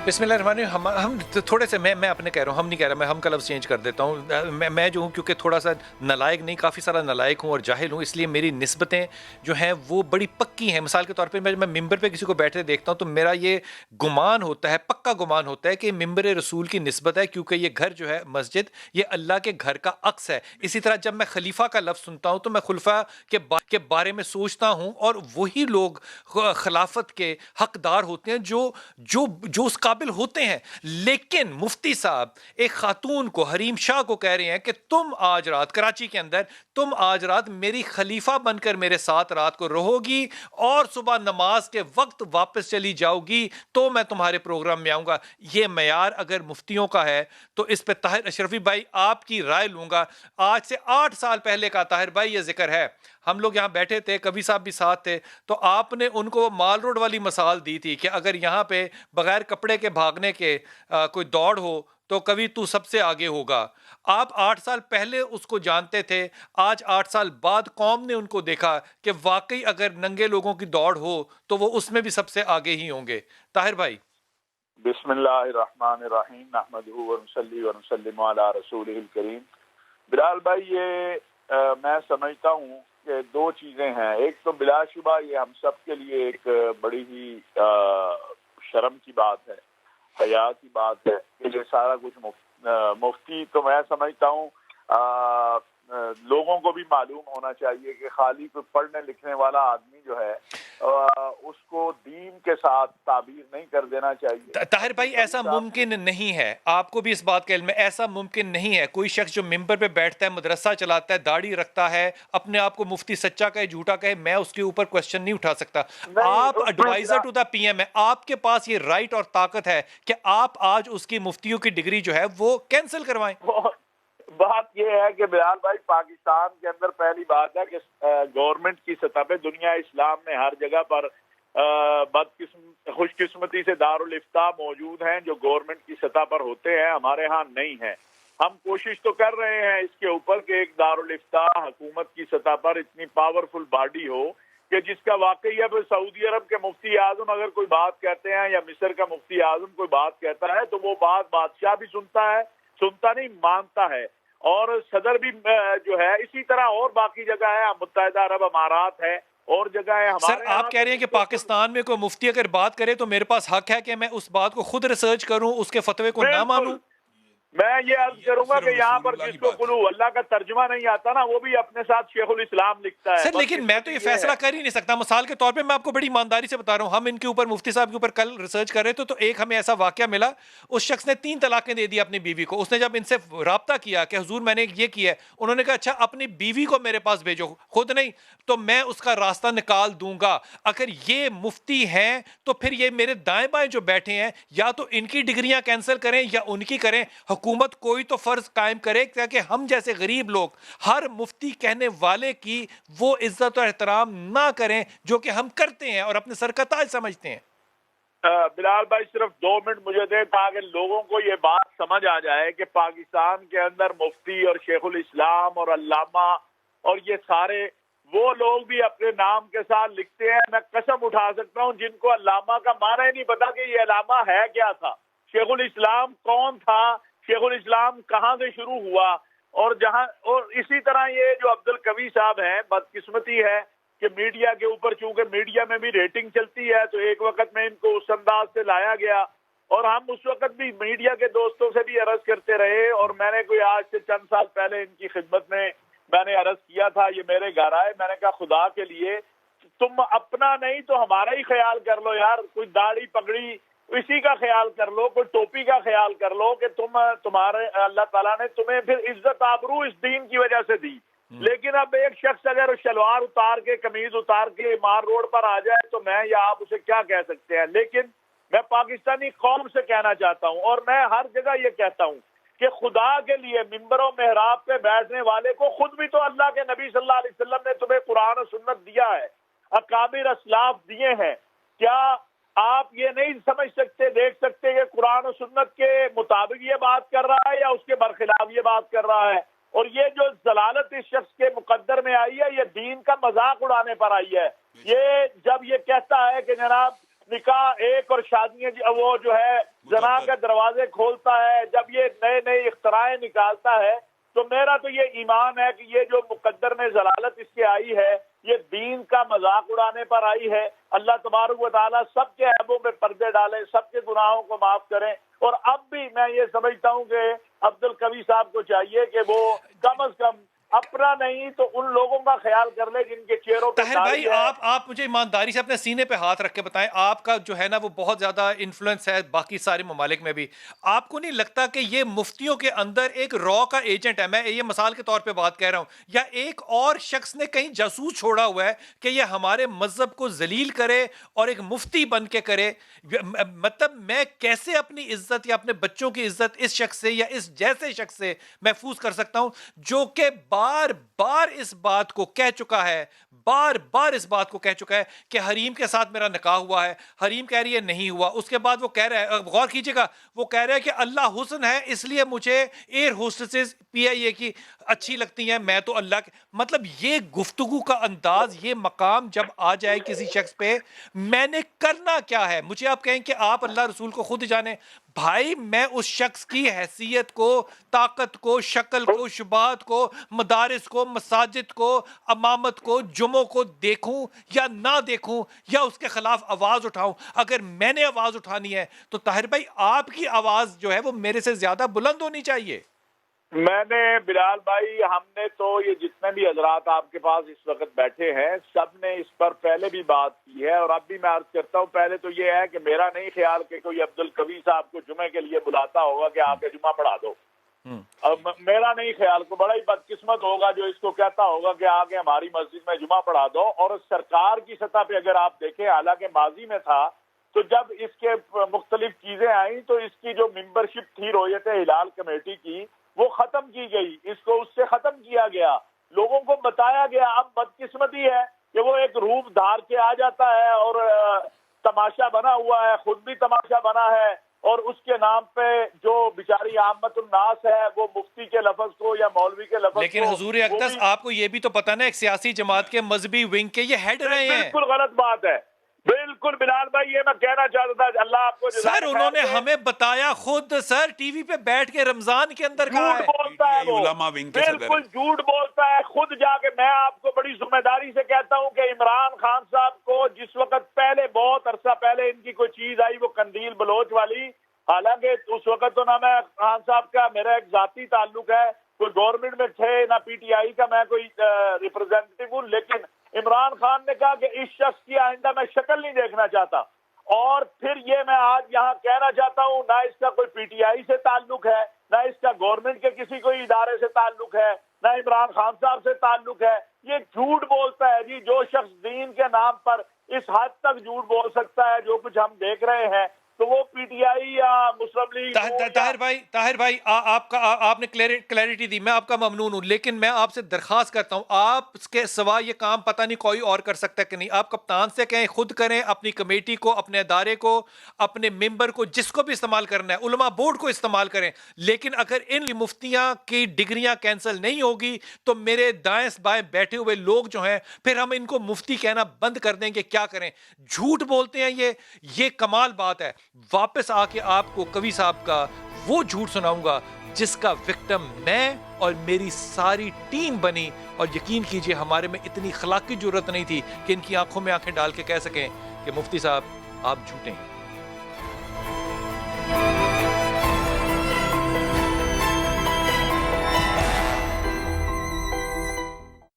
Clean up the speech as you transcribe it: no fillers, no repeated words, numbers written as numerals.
بسم اللہ الرحمن الرحیم. ہم تھوڑے سے میں اپنے کہہ رہا ہوں, ہم نہیں کہہ رہا, ہم کا لفظ چینج کر دیتا ہوں. میں جو ہوں کیونکہ تھوڑا سا نالائق نہیں, کافی سارا نالائق ہوں اور جاہل ہوں, اس لیے میری نسبتیں جو ہیں وہ بڑی پکی ہیں. مثال کے طور پہ میں ممبر پہ کسی کو بیٹھے دیکھتا ہوں تو میرا یہ گمان ہوتا ہے, پکا گمان ہوتا ہے کہ ممبر رسول کی نسبت ہے, کیونکہ یہ گھر جو ہے مسجد یہ اللہ کے گھر کا عکس ہے. اسی طرح جب میں خلیفہ کا لفظ سنتا ہوں تو میں خلفاء کے بارے میں سوچتا ہوں, اور وہی لوگ خلافت کے حقدار ہوتے ہیں جو اس قابل ہوتے ہیں. لیکن مفتی صاحب ایک خاتون کو, حریم شاہ کو کہہ رہے ہیں کہ تم آج رات کراچی کے اندر, تم آج رات میری خلیفہ بن کر میرے ساتھ رات کو رہو گی اور صبح نماز کے وقت واپس چلی جاؤ گی تو میں تمہارے پروگرام میں آؤں گا. یہ معیار اگر مفتیوں کا ہے تو اس پہ طاہر اشرفی بھائی آپ کی رائے لوں گا. آج سے 8 سال پہلے کا طاہر بھائی یہ ذکر ہے, ہم لوگ یہاں بیٹھے تھے, کبھی صاحب بھی ساتھ تھے, تو آپ نے ان کو مال روڈ والی مثال دی تھی کہ اگر یہاں پہ بغیر کپڑے کے بھاگنے کے کوئی دوڑ ہو تو کبھی تو سب سے آگے ہوگا. آپ 8 سال پہلے اس کو جانتے تھے, آج 8 سال بعد قوم نے ان کو دیکھا کہ واقعی اگر ننگے لوگوں کی دوڑ ہو تو وہ اس میں بھی سب سے آگے ہی ہوں گے. طاہر بھائی. بسم اللہ الرحمن الرحیم نحمدہ ونصلی ونسلم علی رسولہ الکریم. بلال بھائی, یہ میں سمجھتا ہوں کہ 2 چیزیں ہیں. ایک تو بلا شبہ یہ ہم سب کے لیے ایک بڑی ہی شرم کی بات ہے, حیا کی بات ہے کہ یہ سارا کچھ مفتی تو میں سمجھتا ہوں لوگوں کو بھی معلوم ہونا چاہیے کہ خالی کوئی پڑھنے لکھنے والا آدمی جو ہے اس کو دین کے ساتھ تعبیر نہیں کر دینا چاہیے. طاہر بھائی ایسا ممکن نہیں ہے, آپ کو بھی اس بات کا علم ہے, ایسا ممکن نہیں ہے. کوئی شخص جو ممبر پہ بیٹھتا ہے, مدرسہ چلاتا ہے, داڑھی رکھتا ہے, اپنے آپ کو مفتی سچا کہے جھوٹا کہے, میں اس کے اوپر کوشچن نہیں اٹھا سکتا. آپ adviser to the P M ہے, آپ کے پاس یہ رائٹ اور طاقت ہے کہ آپ آج اس کی مفتیوں کی ڈگری جو ہے وہ کینسل کروائیں. بات یہ ہے کہ بلال بھائی, پاکستان کے اندر پہلی بات ہے کہ گورنمنٹ کی سطح پہ دنیا اسلام میں ہر جگہ پر خوش قسمتی سے دارالافتاء موجود ہیں جو گورنمنٹ کی سطح پر ہوتے ہیں, ہمارے ہاں نہیں ہیں. ہم کوشش تو کر رہے ہیں اس کے اوپر کہ ایک دارالافتاء حکومت کی سطح پر اتنی پاورفل باڈی ہو کہ جس کا واقعی اب سعودی عرب کے مفتی اعظم اگر کوئی بات کہتے ہیں یا مصر کا مفتی اعظم کوئی بات کہتا ہے تو وہ بات بادشاہ بھی سنتا نہیں مانتا ہے, اور صدر بھی جو ہے اسی طرح, اور باقی جگہ ہے متحدہ عرب امارات ہے اور جگہ ہے ہمارے. سر آپ کہہ رہے ہیں کہ پاکستان میں کوئی مفتی اگر بات کرے تو میرے پاس حق ہے کہ میں اس بات کو خود ریسرچ کروں, اس کے فتوے کو نہ مانوں. میں یہ عرض کروں گا کہ یہاں پر جس کو قلو اللہ کا ترجمہ نہیں آتا نا وہ بھی اپنے ساتھ شیخ الاسلام لکھتا ہے. سر لیکن میں تو یہ فیصلہ کر ہی نہیں سکتا. مثال کے طور پہ میں آپ کو بڑی ایمانداری سے بتا رہا ہوں, ہم ان کے اوپر مفتی صاحب کے اوپر کل ریسرچ کر رہے تھے تو ایک ہمیں ایسا واقعہ ملا, اس شخص نے 3 طلاقیں دے دی اپنی بیوی کو. اس نے جب ان سے رابطہ کیا کہ حضور میں نے یہ کیا ہے, انہوں نے کہا اچھا اپنی بیوی کو میرے پاس بھیجو, خود نہیں تو میں اس کا راستہ نکال دوں گا. اگر یہ مفتی ہیں تو پھر یہ میرے دائیں بائیں جو بیٹھے ہیں یا تو ان کی ڈگریاں کینسل کریں یا ان کی کریں. حکومت کوئی تو فرض قائم کرے تاکہ ہم جیسے غریب لوگ ہر مفتی کہنے والے کی وہ عزت و احترام نہ کریں جو کہ ہم کرتے ہیں اور اپنے سر کا تاج سمجھتے ہیں. بلال بھائی صرف 2 منٹ مجھے دیں تاکہ لوگوں کو یہ بات سمجھ آ جائے کہ پاکستان کے اندر مفتی اور شیخ الاسلام اور علامہ اور یہ سارے وہ لوگ بھی اپنے نام کے ساتھ لکھتے ہیں. میں قسم اٹھا سکتا ہوں جن کو علامہ کا معنی ہی نہیں پتا کہ یہ علامہ ہے کیا تھا, شیخ الاسلام کون تھا, شیخ الاسلام کہاں سے شروع ہوا. اور اسی طرح یہ جو عبد القوی صاحب ہیں, بدقسمتی ہے کہ میڈیا کے اوپر چونکہ میڈیا میں بھی ریٹنگ چلتی ہے تو ایک وقت میں ان کو اس انداز سے لایا گیا, اور ہم اس وقت بھی میڈیا کے دوستوں سے بھی عرض کرتے رہے, اور میں نے کوئی آج سے چند سال پہلے ان کی خدمت میں نے عرض کیا تھا, یہ میرے گھر آئے, میں نے کہا خدا کے لیے تم اپنا نہیں تو ہمارا ہی خیال کر لو یار, کوئی داڑھی پگڑی اسی کا خیال کر لو, کوئی ٹوپی کا خیال کر لو کہ تمہارے اللہ تعالیٰ نے تمہیں پھر عزت آبرو اس دین کی وجہ سے دی. لیکن اب ایک شخص اگر شلوار اتار کے قمیض اتار کے مار روڈ پر آ جائے تو میں یا آپ اسے کیا کہہ سکتے ہیں. لیکن میں پاکستانی قوم سے کہنا چاہتا ہوں, اور میں ہر جگہ یہ کہتا ہوں کہ خدا کے لیے ممبر و محراب پہ بیٹھنے والے کو خود بھی تو اللہ کے نبی صلی اللہ علیہ وسلم نے تمہیں قرآن و سنت دیا ہے, اکابر اسلاف دیے ہیں. کیا آپ یہ نہیں سمجھ سکتے, دیکھ سکتے کہ قرآن و سنت کے مطابق یہ بات کر رہا ہے یا اس کے برخلاف یہ بات کر رہا ہے؟ اور یہ جو ضلالت اس شخص کے مقدر میں آئی ہے یہ دین کا مذاق اڑانے پر آئی ہے. یہ جب یہ کہتا ہے کہ جناب نکاح ایک اور شادیاں وہ جو ہے زنا کے دروازے کھولتا ہے، جب یہ نئے نئے اختراعیں نکالتا ہے، تو میرا تو یہ ایمان ہے کہ یہ جو مقدر میں ضلالت اس کے آئی ہے، یہ دین کا مذاق اڑانے پر آئی ہے۔ اللہ تبارک و تعالیٰ سب کے عیبوں میں پردے ڈالیں، سب کے گناہوں کو معاف کریں۔ اور اب بھی میں یہ سمجھتا ہوں کہ عبدالقوی صاحب کو چاہیے کہ وہ کم از کم اپنا نہیں تو ان لوگوں کا خیال کر لے جن کے چہروں پہ طاہر بھائی، آپ مجھے ایمانداری سے اپنے سینے پہ ہاتھ رکھ کے بتائیں، آپ کا جو ہے نا وہ بہت زیادہ انفلوئنس ہے باقی سارے ممالک میں بھی، آپ کو نہیں لگتا کہ یہ مفتیوں کے اندر ایک را کا ایجنٹ ہے؟ میں یہ مثال کے طور پہ بات کہہ رہا ہوں، یا ایک اور شخص نے کہیں جاسوس چھوڑا ہوا ہے کہ یہ ہمارے مذہب کو ذلیل کرے اور ایک مفتی بن کے کرے؟ مطلب میں کیسے اپنی عزت یا اپنے بچوں کی عزت اس شخص سے یا اس جیسے شخص سے محفوظ کر سکتا ہوں جو کہ بار بار اس بات کو کہہ چکا ہے، بار بار اس بات کو کہہ چکا ہے کہ حریم کے ساتھ میرا نکاح ہوا ہے، حریم کہہ رہی ہے نہیں ہوا، اس کے بعد وہ کہہ رہا ہے، غور کیجئے گا، وہ کہہ رہا ہے کہ اللہ حسن ہے اس لیے مجھے ایئر ہوسٹسز پی آئی اے کی اچھی لگتی ہیں، میں تو اللہ کے، مطلب یہ گفتگو کا انداز، یہ مقام جب آ جائے کسی شخص پہ، میں نے کرنا کیا ہے؟ مجھے آپ کہیں کہ آپ اللہ رسول کو خود جانیں، بھائی میں اس شخص کی حیثیت کو، طاقت کو، شکل کو، شبہات کو، مدارس کو، مساجد کو، امامت کو، جمعوں کو دیکھوں یا نہ دیکھوں یا اس کے خلاف آواز اٹھاؤں؟ اگر میں نے آواز اٹھانی ہے تو طاہر بھائی آپ کی آواز جو ہے وہ میرے سے زیادہ بلند ہونی چاہیے۔ میں نے بلال بھائی، ہم نے تو یہ جتنے بھی حضرات آپ کے پاس اس وقت بیٹھے ہیں سب نے اس پر پہلے بھی بات کی ہے، اور اب بھی میں عرض کرتا ہوں، پہلے تو یہ ہے کہ میرا نہیں خیال کہ کوئی عبدالقوی صاحب کو جمعے کے لیے بلاتا ہوگا کہ آپ جمعہ پڑھا دو، میرا نہیں خیال، کو بڑا ہی بدقسمت ہوگا جو اس کو کہتا ہوگا کہ آگے ہماری مسجد میں جمعہ پڑھا دو۔ اور سرکار کی سطح پہ اگر آپ دیکھیں، حالانکہ ماضی میں تھا تو جب اس کے مختلف چیزیں آئیں تو اس کی جو ممبرشپ تھی رویت ہلال کمیٹی کی وہ ختم کی گئی، اس کو اس سے ختم کیا گیا، لوگوں کو بتایا گیا۔ اب بدقسمتی ہے کہ وہ ایک روپ دھار کے آ جاتا ہے اور تماشا بنا ہوا ہے، خود بھی تماشا بنا ہے، اور اس کے نام پہ جو بیچاری عامت الناس ہے وہ مفتی کے لفظ کو یا مولوی کے لفظ کو، لیکن حضور اقدس آپ کو یہ بھی تو پتا نا ایک سیاسی جماعت کے مذہبی ونگ کے یہ ہیڈ رہے ہیں۔ بالکل غلط بات ہے، بالکل بلال بھائی، یہ میں کہنا چاہتا تھا، اللہ آپ کو سر انہوں نے ہمیں بتایا خود، سر ٹی وی پہ بیٹھ کے رمضان کے اندر کہا ہے، جھوٹ بولتا ہے وہ، بالکل جھوٹ بولتا ہے خود جا کے۔ میں آپ کو بڑی ذمہ داری سے کہتا ہوں کہ عمران خان صاحب کو جس وقت پہلے، بہت عرصہ پہلے ان کی کوئی چیز آئی وہ قندیل بلوچ والی، حالانکہ اس وقت تو نہ میں خان صاحب کا میرا ایک ذاتی تعلق ہے، کوئی گورنمنٹ میں تھے نہ پی ٹی آئی کا میں کوئی ریپرزینٹیو ہوں، لیکن عمران خان نے کہا کہ اس شخص کی آئندہ میں شکل نہیں دیکھنا چاہتا۔ اور پھر یہ میں آج یہاں کہنا چاہتا ہوں، نہ اس کا کوئی پی ٹی آئی سے تعلق ہے، نہ اس کا گورنمنٹ کے کسی کوئی ادارے سے تعلق ہے، نہ عمران خان صاحب سے تعلق ہے، یہ جھوٹ بولتا ہے جی۔ جو شخص دین کے نام پر اس حد تک جھوٹ بول سکتا ہے جو کچھ ہم دیکھ رہے ہیں، تو وہ پی ٹی آئی یا مسلم لیگ۔ طاہر بھائی آپ نے کلیئرٹی دی، میں آپ کا ممنون ہوں، لیکن میں آپ سے درخواست کرتا ہوں، آپ کے سوا یہ کام پتہ نہیں کوئی اور کر سکتا ہے کہ نہیں، آپ کپتان سے کہیں خود کریں، اپنی کمیٹی کو، اپنے ادارے کو، اپنے ممبر کو، جس کو بھی استعمال کرنا ہے، علماء بورڈ کو استعمال کریں، لیکن اگر ان مفتیاں کی ڈگریاں کینسل نہیں ہوگی تو میرے دائیں بائیں بیٹھے ہوئے لوگ جو ہیں پھر ہم ان کو مفتی کہنا بند کر دیں گے۔ کیا کریں؟ جھوٹ بولتے ہیں، یہ کمال بات ہے۔ واپس آ کے آپ کو قوی صاحب کا وہ جھوٹ سناؤں گا جس کا وکٹم میں اور میری ساری ٹیم بنی، اور یقین کیجئے ہمارے میں اتنی اخلاقی جرت نہیں تھی کہ ان کی آنکھوں میں آنکھیں ڈال کے کہہ سکیں کہ مفتی صاحب آپ جھوٹے ہیں۔